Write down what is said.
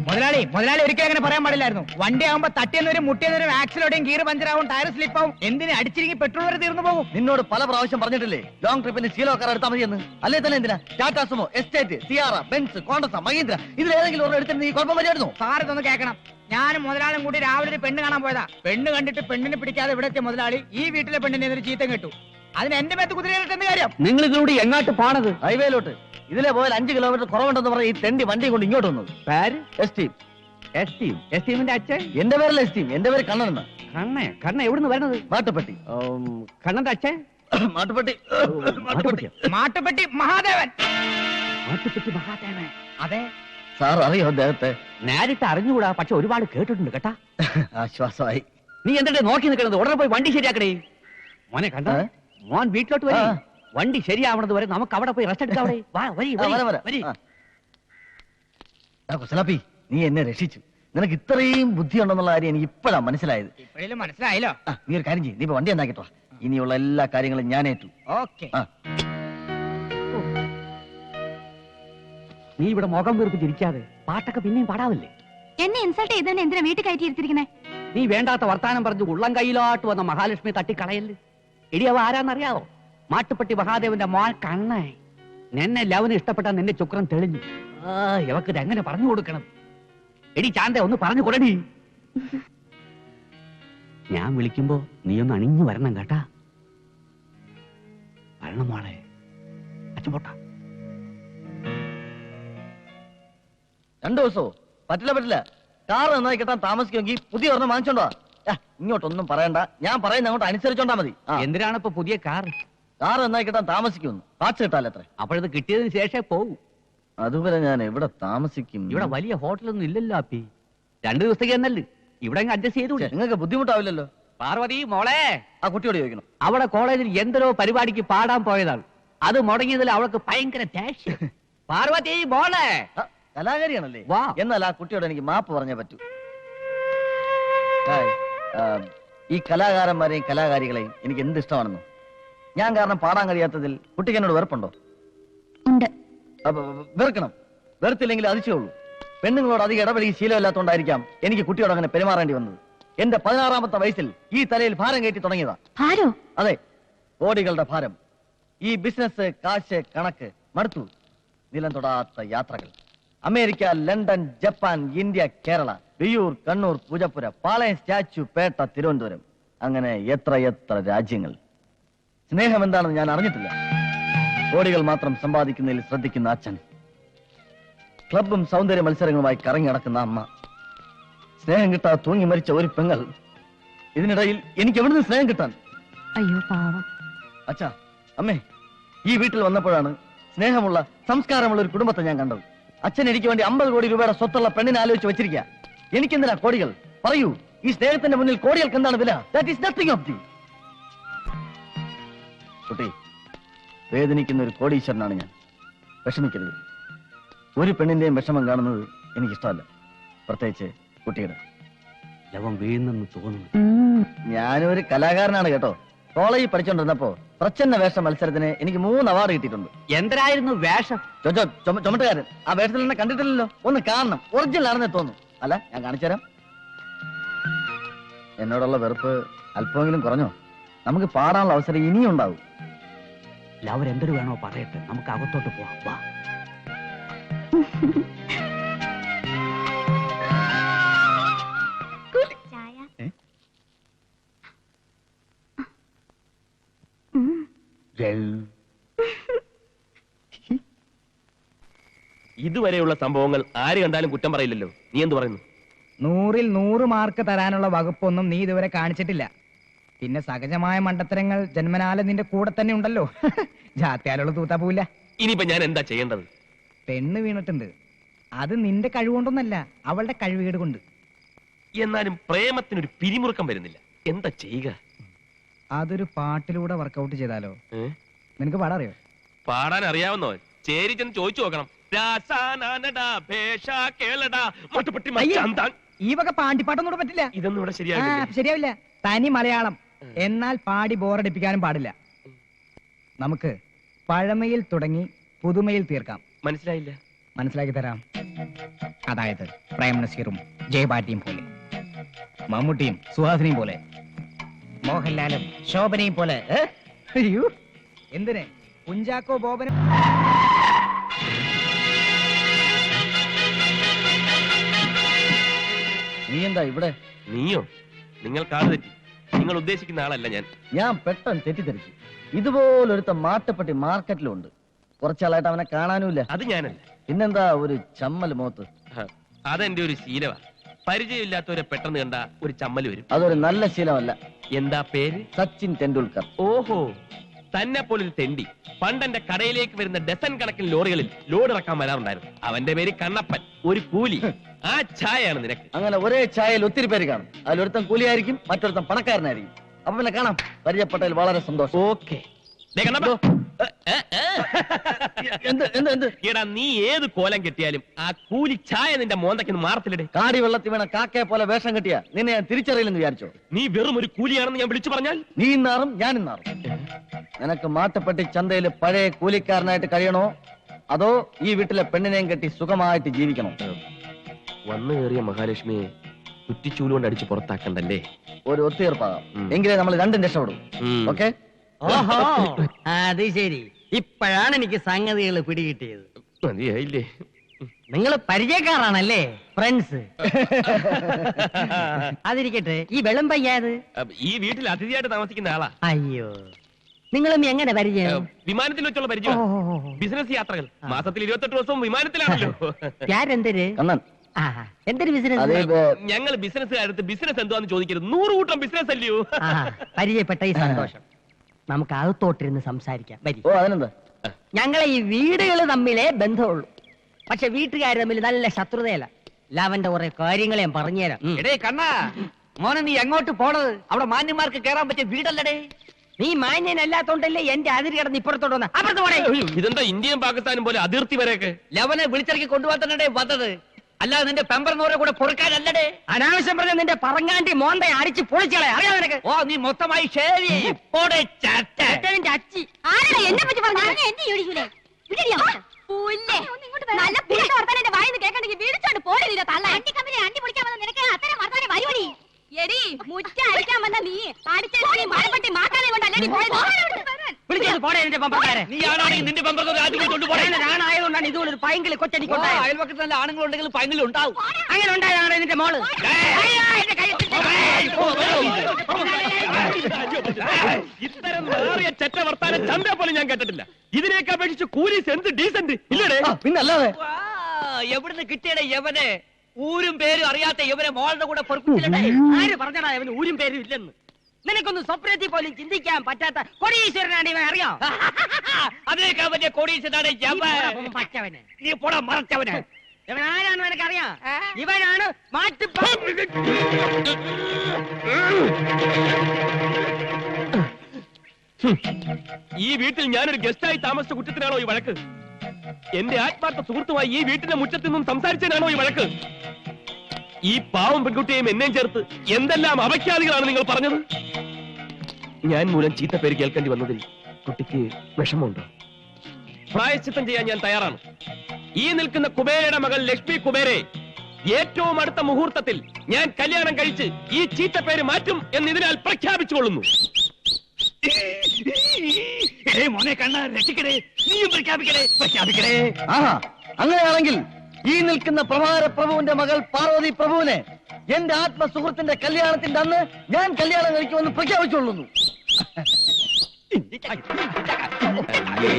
മുതലാളി ഒരിക്കലും അങ്ങനെ പറയാൻ പാടില്ലായിരുന്നു. വണ്ടി ആകുമ്പോ തട്ടിയെന്നൊരു മുട്ടിയെന്നൊരു ആക്സിലോടെയും ഗീർ പഞ്ചറാവും, ടയർ സ്ലിപ്പാവും, എന്തിന് അടിച്ചിരിക്കും പെട്രോൾ വരെ തീർന്നു പോകും. നിന്നോട് പല പ്രാവശ്യം പറഞ്ഞിട്ടില്ലേ ലോങ് ട്രിപ്പിന് ശീലോ കാർ എടുത്താൽ മതിയെന്ന്? അല്ലേ തന്നെ എന്തിനാ Tata Sumo, estate, Sierra, Benz, Contessa, Mahindra ഇതിലേതെങ്കിലും ഒരെണ്ണം എടുത്തിട്ട് നീ കുഴപ്പം വരികയായിരുന്നു? സാർ ഇതൊന്ന് കേൾക്കണം. ഞാനും മുതലാളും കൂടി രാവിലെ ഒരു പെണ്ണ് കാണാൻ പോയതാ. പെണ്ണ് കണ്ടിട്ട് പെണ്ണിനെ പിടിക്കാതെ ഇവിടെ എത്തിയ മുതലാളി ഈ വീട്ടിലെ പെണ്ണിനെ ഒരു ചീത്തം കേട്ടു. അതിന് എന്റെ മേത്ത് കുതിരയിട്ടെന്ന് കാര്യം. നിങ്ങൾ ഇതിലൂടെ എങ്ങോട്ട് പോണത്? ഹൈവേയിലോട്ട്. ഇതിലെ പോയാൽ 5 കിലോമീറ്റർ കുറവുണ്ടെന്ന് പറഞ്ഞ ഈ തെണ്ടി വണ്ടി കൊണ്ട് ഇങ്ങോട്ട് വന്നത്. പേര് എസ്റ്റീം. എസ്റ്റീമിന്റെ അച്ഛൻ? എന്റെ പേരല്ല എസ്റ്റീം, എന്റെ പേര് കണ്ണൻ. കണ്ണ എവിടുന്ന് വരുന്നത്? മാട്ടുപ്പെട്ടി. കണ്ണന്റെ അച്ഛൻ? മാട്ടുപ്പെട്ടി. മാട്ടുപ്പെട്ടി മഹാദേവൻ. മാട്ടുപ്പെട്ടി മഹാദേവൻ? അതെ. സാർ അറിയോ അദ്ദേഹത്തെ? നേരിട്ട് അറിഞ്ഞുകൂടാ, പക്ഷെ ഒരുപാട് കേട്ടിട്ടുണ്ട് കേട്ടാ. ആശ്വാസമായി. നീ എന്തിട്ട് നോക്കി നിൽക്കണത്? ഉടനെ പോയി വണ്ടി ശരിയാക്കണേ. മോനെ കണ്ട മോൻ വീട്ടിലോട്ട് വരി. വണ്ടി ശരിയാവണത് വരെ നമുക്ക് അവിടെ പോയി റെസ്റ്റ് എടുക്കാം. കുസലാപ്പി, നീ എന്നെ രക്ഷിച്ചു. നിനക്ക് ഇത്രയും ബുദ്ധിയുണ്ടെന്നുള്ള കാര്യം എനിക്ക് ഇപ്പോഴാണ് മനസ്സിലായത്. ഇപ്പോഴും മനസ്സിലായല്ലോ. നീ ഒരു കാര്യം ചെയ്യും, നീ ഇപ്പൊ വണ്ടി എന്നാക്കിട്ടോ. ഇനിയുള്ള എല്ലാ കാര്യങ്ങളും ഞാൻ ഏറ്റു. ഓക്കെ. നീ ഇവിടെ മുഖം വീർപ്പിച്ചിരിക്കാതെ പാട്ടൊക്കെ പിന്നെയും പാടാവില്ലേ? എന്നെ ഇൻസൾട്ട് ചെയ്തന്നെ എന്തിനാ വീട്ടിൽ കയറ്റിയിരുത്തിരിക്കണേ? നീ വേണ്ടാത്ത വർത്താനം പറഞ്ഞു ഉള്ളം കയ്യിലോട്ട് വന്ന മഹാലക്ഷ്മി തട്ടിക്കളയല്ലേ. ഇടിയവ ആരാന്നറിയാവോ? മാട്ടുപ്പെട്ടി മഹാദേവന്റെ മോൻ കണ്ണേ. നിന്നെ ലവന് ഇഷ്ടപ്പെട്ട നിന്റെ ചുക്രം തെളിഞ്ഞു. ഇവക്ക് ഇതെങ്ങനെ പറഞ്ഞു കൊടുക്കണം? എടി ചാന്ത ഒന്ന് പറഞ്ഞു കൊടുടി. ഞാൻ വിളിക്കുമ്പോ നീ ഒന്ന് അണിഞ്ഞു വരണം കേട്ടാ. വരണം മോളെ. അച്ഛൻ പോട്ടാ. 2 ദിവസമോ? പറ്റില്ല. കാർ നന്നായി കിട്ടാൻ താമസിക്കുമെങ്കിൽ പുതിയ ഒരെണ്ണം വാങ്ങിച്ചോണ്ടോ. ഇങ്ങോട്ടൊന്നും പറയണ്ട, ഞാൻ പറയുന്ന അങ്ങോട്ട് അനുസരിച്ചോണ്ടാ മതി. എന്തിനാണ് ഇപ്പൊ പുതിയ കാർ? കാർ നന്നായി കിട്ടാൻ താമസിക്കുമെന്ന്. പാർട്സ് കിട്ടാലത്രേ. അപ്പോഴത് കിട്ടിയതിന് ശേഷമേ പോകൂ. അതുവരെ ഞാൻ എവിടെ താമസിക്കും? ഇവിടെ വലിയ ഹോട്ടലൊന്നും ഇല്ലല്ലോ അപ്പി. 2 ദിവസത്തേക്ക് എന്നല്ലേ ഇവിടെ അഡ്ജസ്റ്റ് ചെയ്തു. നിങ്ങൾക്ക് ബുദ്ധിമുട്ടാവില്ലല്ലോ. പാർവതി മോളെ, ആ കുട്ടിയോട് ചോദിക്കണം. അവിടെ കോളേജിൽ എന്തോ പരിപാടിക്ക് പാടാൻ പോയതാണ്. അത് മുടങ്ങിയതിൽ അവൾക്ക് ഭയങ്കര ദേഷ്യം. പാർവതി മോളെ. കലാകാരിയാണല്ലേ? വാ. എന്നാൽ ആ കുട്ടിയോട് എനിക്ക് മാപ്പ് പറഞ്ഞേ പറ്റൂ. ഈ കലാകാരന്മാരെയും കലാകാരികളെയും എനിക്ക് എന്ത് ഇഷ്ടമാണെന്നോ. ഞാൻ കാരണം പാടാൻ കഴിയാത്തതിൽ കുട്ടിക്ക് എന്നോട് വെറുപ്പുണ്ടോ? വെറുക്കണം. വെറുത്തില്ലെങ്കിൽ അതിശയുള്ളൂ. പെണ്ണുങ്ങളോട് അധികം ഇടപെടുകയും ശീലമില്ലാത്തതുകൊണ്ടായിരിക്കാം എനിക്ക് കുട്ടിയോട് അങ്ങനെ പെരുമാറേണ്ടി വന്നത്. എന്റെ 16-ാമത്തെ വയസ്സിൽ ഈ തലയിൽ ഭാരം കയറ്റി തുടങ്ങിയതാ. അതെ, കോടികളുടെ ഭാരം. ഈ ബിസിനസ്, കാശ്, കണക്ക് മടുത്തു. നിലം തൊടാത്ത യാത്രകൾ. America, London, Japan, India, Kerala, Viyyur, Kannur, Poojappura, Palayam, Statue, Pettah, Thiruvananthapuram, അങ്ങനെ എത്ര രാജ്യങ്ങൾ. സ്നേഹം എന്താണെന്ന് ഞാൻ അറിഞ്ഞിട്ടില്ല. കോടികൾ മാത്രം സമ്പാദിക്കുന്നതിൽ ശ്രദ്ധിക്കുന്ന അച്ഛൻ, ക്ലബും സൗന്ദര്യ മത്സരങ്ങളുമായി കറങ്ങി നടക്കുന്ന അമ്മ, സ്നേഹം കിട്ടാതെ തൂങ്ങി മരിച്ച ഒരു പെങ്ങൾ. ഇതിനിടയിൽ എനിക്ക് എവിടുന്ന് സ്നേഹം കിട്ടാൻ? അയ്യോ പാവം. അച്ഛാ, അമ്മേ, ഈ വീട്ടിൽ വന്നപ്പോഴാണ് സ്നേഹമുള്ള, സംസ്കാരമുള്ള ഒരു കുടുംബത്തെ ഞാൻ കണ്ടത്. അച്ഛൻ എനിക്ക് വേണ്ടി 50 കോടി രൂപയുടെ സ്വത്തുള്ള പെണ്ണിനെ ആലോചിച്ച് വെച്ചിരിക്കുക. എനിക്കെന്തിനാ കോടികൾ? പറയൂ, ഈ സ്നേഹത്തിന്റെ മുന്നിൽ കോടികൾക്ക് എന്താണ് വില? That is nothing of the. കുട്ടി, വേദനിക്കുന്ന ഒരു കോടീശ്വരനാണ് ഞാൻ. വിഷമിക്കരുത്. ഒരു പെണ്ണിന്റെയും വിഷമം കാണുന്നത് എനിക്കിഷ്ടമല്ല, പ്രത്യേകിച്ച് കുട്ടിയുടെ. ലവം വീഴുന്നെന്ന് തോന്നുന്നു. ഞാനൊരു കലാകാരനാണ് കേട്ടോ. കോളേജിൽ പഠിച്ചോണ്ടിരുന്നപ്പോ പ്രച്ഛന്ന വേഷ മത്സരത്തിന് എനിക്ക് 3 അവാർഡ് കിട്ടിയിട്ടുണ്ട്. എന്തരായിരുന്നു വേഷം? ചുമട്ടുകാരൻ. ആ വേഷത്തിൽ എന്നെ കണ്ടിട്ടില്ലല്ലോ. ഒന്ന് കാണണം, ഒറിജിനൽ ആണെന്നേ തോന്നുന്നു. അല്ല, ഞാൻ കാണിച്ചുതരാം. എന്നോടുള്ള വെറുപ്പ് അല്പമെങ്കിലും കുറഞ്ഞോ? നമുക്ക് പാടാനുള്ള അവസരം ഇനിയും ഉണ്ടാവും. അവരെന്തൊരു വേണോ പറയട്ടെ, നമുക്ക് അകത്തോട്ട് പോവാം. വാ. ഇതുവരെയുള്ള സംഭവങ്ങൾ ആര് കണ്ടാലും കുറ്റം പറയില്ലല്ലോ. നീ എന്ത് പറയുന്നു? 100-ൽ 100 മാർക്ക് തരാനുള്ള വകുപ്പൊന്നും നീ ഇതുവരെ കാണിച്ചിട്ടില്ല. പിന്നെ സഹജമായ മണ്ടത്തരങ്ങൾ ജന്മനാല നിന്റെ കൂടെ തന്നെ ഉണ്ടല്ലോ. ജാത്യാലുള്ള തൂത്താ പോവില്ല. ഇനിയിപ്പോ ഞാൻ എന്താ ചെയ്യേണ്ടത്? പെണ്ണ് വീണിട്ടുണ്ട്. അത് നിന്റെ കഴിവുകൊണ്ടൊന്നല്ല, അവളുടെ കഴിവുകേട് കൊണ്ട്. എന്നാലും പ്രേമത്തിനൊരു പിരിമുറുക്കം വരുന്നില്ല. എന്താ ചെയ്യുക? അതൊരു പാട്ടിലൂടെ വർക്കൗട്ട് ചെയ്താലോ? നിനക്ക് പാടാൻ അറിയോ? പാടാൻ അറിയാവുന്നോ? ചേരി ചെന്ന് ചോദിച്ചു നോക്കണം. ഈ വക പാണ്ടിപ്പാട്ടൊന്നും പറ്റില്ല. ഇതൊന്നും ഇവിടെ ശരിയാവില്ല. തനി മലയാളം. എന്നാൽ പാടി ബോറടിപ്പിക്കാനും പാടില്ല. നമുക്ക് പഴമയിൽ തുടങ്ങി പുതുമയിൽ തീർക്കാം. മനസ്സിലായില്ല? മനസ്സിലാക്കി തരാം. അതായത് പ്രൈം നസീറും ജയഭാറ്റിയും പോലെ, മമ്മൂട്ടിയും സുഹാസിനിയും പോലെ, മോഹൻലാലും ശോഭനയും പോലെ. അയ്യോ, എന്തിന് കുഞ്ചാക്കോ ബോബനും നീ എന്താ ഇവിടെ? നീയോ? നിങ്ങൾ കാട് തെറ്റി. നിങ്ങൾ ഉദ്ദേശിക്കുന്ന ആളല്ല ഞാൻ. ഞാൻ പെട്ടെന്ന് തെറ്റിദ്ധരിച്ചു. ഇതുപോലൊരുത്ത മാട്ടുപ്പെട്ടി മാർക്കറ്റിലുണ്ട്. കുറച്ചാളായിട്ട് അവനെ കാണാനുമില്ല. അത് ഞാനല്ല. പിന്നെന്താ ഒരു ചമ്മൽ മുഖത്ത്? അതെന്റെ ഒരു ശീലമാ. പരിചയമില്ലാത്തവരെ പെട്ടെന്ന് കണ്ട ഒരു ചമ്മല് വരും. അതൊരു നല്ല ശീലമല്ല. എന്താ പേര്? സച്ചിൻ ടെണ്ടുൽക്കർ. ഓഹോ, തന്നെ പോലൊരു തെണ്ടി പണ്ടെന്റെ കടയിലേക്ക് വരുന്ന ഡസൻ കണക്കിന് ലോറികളിൽ ലോഡ് ഇറക്കാൻ വരാറുണ്ടായിരുന്നു. അവന്റെ പേര് കണ്ണപ്പൻ, ഒരു കൂലി. ആ ചായയാണ് നിനക്ക്. അങ്ങനെ ഒരേ ചായയിൽ ഒത്തിരി പേര് കാണും. അതിലൊരുത്തൻ കൂലിയായിരിക്കും, മറ്റൊരുത്തൻ പണക്കാരനായിരിക്കും. അപ്പൊ പിന്നെ കാണാം. പരിചയപ്പെട്ടതിൽ വളരെ സന്തോഷം. ഓക്കെ. എടാ, നീ ഏത് കോലം കെട്ടിയാലും ആ കൂലി ചായ നിന്റെ മോന്തയ്ക്ക് മാറത്തില്ലടേ. കാടി വെള്ളത്തിൽ വീണ കാക്കയെ പോലെ വേഷം കെട്ടിയ നിന്നെ ഞാൻ തിരിച്ചറിയില്ലെന്ന് വിചാരിച്ചോ? നീ വെറും ഒരു കൂലിയാണെന്ന് ഞാൻ വിളിച്ചു പറഞ്ഞാൽ നീ ഇന്നാറും ഞാൻ ഇന്നാറും. നിനക്ക് മാട്ടുപ്പെട്ടി ചന്തയിൽ പഴയ കൂലിക്കാരനായിട്ട് കഴിയണോ, അതോ ഈ വീട്ടിലെ പെണ്ണിനെയും കെട്ടി സുഖമായിട്ട് ജീവിക്കണോ? വന്നു കയറിയ മഹാലക്ഷ്മിയെ കുറ്റിച്ചൂല് കൊണ്ട് അടിച്ച് പുറത്താക്കണ്ടല്ലേ. ഒരു ഒത്തുതീർപ്പാകാം. എങ്കിലേ നമ്മൾ രണ്ടും രക്ഷപ്പെടും. ഓക്കെ? ഓഹോ, അത് ശരി. ഇപ്പോഴാണ് എനിക്ക് സംഗതികൾ പിടികിട്ടിയത്. മതിയായില്ലേ? നിങ്ങൾ പരിചയക്കാരാണല്ലേ, ഫ്രണ്ട്സ്? അതിരിക്കട്ടെ, ഈ വെള്ളം പയ്യാത് ഈ വീട്ടിൽ അതിഥിയായിട്ട് താമസിക്കുന്ന ആളാ. അയ്യോ, നിങ്ങളും എങ്ങനെ പരിചയം? വിമാനത്തിൽ വെച്ചുള്ള പരിചയം. ബിസിനസ് യാത്രകൾ. മാസത്തിൽ 28 ദിവസവും വിമാനത്തിലാണല്ലോ. ഞാരെന്തര്? കണ്ണൻ, എന്തൊരു ബിസിനസ്? അതേ ഞങ്ങൾ ബിസിനസ്സുകാരടുത്ത് ബിസിനസ് എന്തുവാന്ന് ചോദിക്കരുത്. 100 കൂട്ടം ബിസിനസ് അല്ലയോ. പരിചയപ്പെട്ട ഈ സന്തോഷം. നമുക്ക് അകത്തോട്ടിരുന്ന് സംസാരിക്കാം. വരി. ഓ, അതിനെന്താ? ഞങ്ങളെ ഈ വീടുകൾ തമ്മിലേ ബന്ധമുള്ളൂ. പക്ഷെ വീട്ടുകാർ തമ്മിൽ നല്ല ശത്രുതയല്ല. ലാവന്റെ കുറെ കാര്യങ്ങളെ ഞാൻ പറഞ്ഞുതരാം. എടേ കണ്ണാ, മോനെ നീ എങ്ങോട്ട് പോണത്? അവിടെ മാന്യന്മാർക്ക് കേറാൻ പറ്റിയ വീടല്ലടേ. നീ മാന്യനല്ലാത്തോണ്ടല്ലേ എന്റെ അതിര് കിടന്ന് ഇപ്പുറത്തോട്ട് വന്ന. അപ്പുറത്ത് പോടേ. ഇതെന്താ ഇന്ത്യയും പാകിസ്ഥാനും പോലെ അതിർത്തി വരെയൊക്കെ? ലവനെ വിളിച്ചിറക്കി കൊണ്ടുപോകാൻ തന്നെ വന്നത്, അല്ലാതെ നിന്റെ പെമ്പറിനോരെ കൂടെ പൊറുക്കാനല്ലടേ. അനാവശ്യം പറഞ്ഞ നിന്റെ പറങ്ങാണ്ടി മോന്തെ അടിച്ച് പൊളിച്ചളെ. അറിയാം നിനക്ക്? ഓ, നീ മൊത്തമായി ഷേവ് ചെയ്യ്. പോടെ ചത്ത. അച്ചി എന്നെ പറ്റി പറഞ്ഞു എന്നെ ചോദിക്കൂലേ? നല്ല പുറത്തെ വർത്താനം വായിന്ന് കേൾക്കണ്ടെങ്കിൽ വീടിച്ചോണ്ട് പോരില്ല. തള്ള അണ്ടി കമ്പനി അണ്ടി പൊളിക്കാൻ വന്ന നിനക്ക് അത്തരം വർത്താനം വരുവടി. എടി മുറ്റ അടിക്കാൻ വന്ന നീ അടിച്ചെടുത്ത് മഴപ്പെട്ടി മാറ്റാനെ കൊണ്ടല്ലേ പോയത്? വിളിച്ചോണ്ട് പോടേ നിന്റെ പമ്പക്കാരെ. നീ ആണാണെങ്കിൽ നിന്റെ പെമ്പറൊക്കെ രാജ്യം കൊണ്ടുപോകണേ. ഞാനായതുകൊണ്ടാണ് ഇതുപോലെ ഒരു പൈങ്കിളി കൊച്ചടിക്കൊണ്ടായ. അയൽപക്കത്ത് നല്ല ആണുങ്ങളുണ്ടെങ്കിൽ പൈങ്കിലും ഉണ്ടാവും. അങ്ങനെ ഉണ്ടായതാണ് നിന്റെ മോള്. ഇത്തരം മാറിയ ചെറ്റ വർത്താനം ചന്ത പോലും ഞാൻ കേട്ടിട്ടില്ല. ഇതിനേക്ക് അപേക്ഷിച്ച് കൂലീസ് എന്ത് ഡീസന്റ് ഇല്ലടേ. പിന്നല്ലാതെ എവിടുന്ന് കിട്ടിയടേ യവനെ? ഊരും പേരും അറിയാത്ത യവനെ മോളുടെ കൂടെ പൊറുപ്പിച്ചില്ലേ? ആര് പറഞ്ഞടാ അവന് ഊരും പേരും ഇല്ലെന്ന്? നിനക്കൊന്നും സ്വപ്നത്തിൽ പോലും ചിന്തിക്കാൻ പറ്റാത്ത കോടീശ്വരനാണ് ഇവൻ. അറിയാം? അതിനേക്കാൾ വലിയ കോടീശ്വരനാണ് യവൻ. പച്ചവന്. നീ പോടാ മറച്ചവനെ. ഇവൻ ആരാണെന്ന് എനിക്കറിയാം. ഇവനാണ് ഈ വീട്ടിൽ ഞാനൊരു ഗസ്റ്റായി താമസിച്ച കുറ്റത്തിനാണോ ഈ വഴക്ക്? എന്റെ ആത്മാർത്ഥ സുഹൃത്തുമായി ഈ വീട്ടിന്റെ മുറ്റത്ത് നിന്നും സംസാരിച്ചതിനാണോ ഈ വഴക്ക്? ഈ പാവം പെൺകുട്ടിയെയും എന്നെയും ചേർത്ത് എന്തെല്ലാം അപഖ്യാതികളാണ് നിങ്ങൾ പറഞ്ഞത്? ഞാൻ മൂലം ചീത്ത പേര് കേൾക്കേണ്ടി വന്നതിൽ കുട്ടിക്ക് വിഷമമുണ്ടോ? പ്രായശ്ചിത്തം ചെയ്യാൻ ഞാൻ തയ്യാറാണ്. ഈ നിൽക്കുന്ന കുബേരയുടെ മകൾ ലക്ഷ്മി കുബേരെ ഏറ്റവും അടുത്ത മുഹൂർത്തത്തിൽ ഞാൻ കല്യാണം കഴിച്ച് ഈ ചീത്ത പേര് മാറ്റും എന്ന് ഇതിനാൽ പ്രഖ്യാപിച്ചുകൊള്ളുന്നു. മോനെ കണ്ണ രക്ഷിക്കടേ. നീയും പ്രഖ്യാപിക്കടേ. പ്രഖ്യാപിക്കടേ. ആഹാ, അങ്ങനെയാണെങ്കിൽ ഈ നിൽക്കുന്ന പ്രഭാര പ്രഭുവിന്റെ മകൾ പാർവതി പ്രഭുവിനെ എന്റെ ആത്മസുഹൃത്തിന്റെ കല്യാണത്തിന്റെ അന്ന് ഞാൻ കല്യാണം കഴിക്കുമെന്ന് പ്രഖ്യാപിച്ചുകൊള്ളുന്നു. അയ്യേ,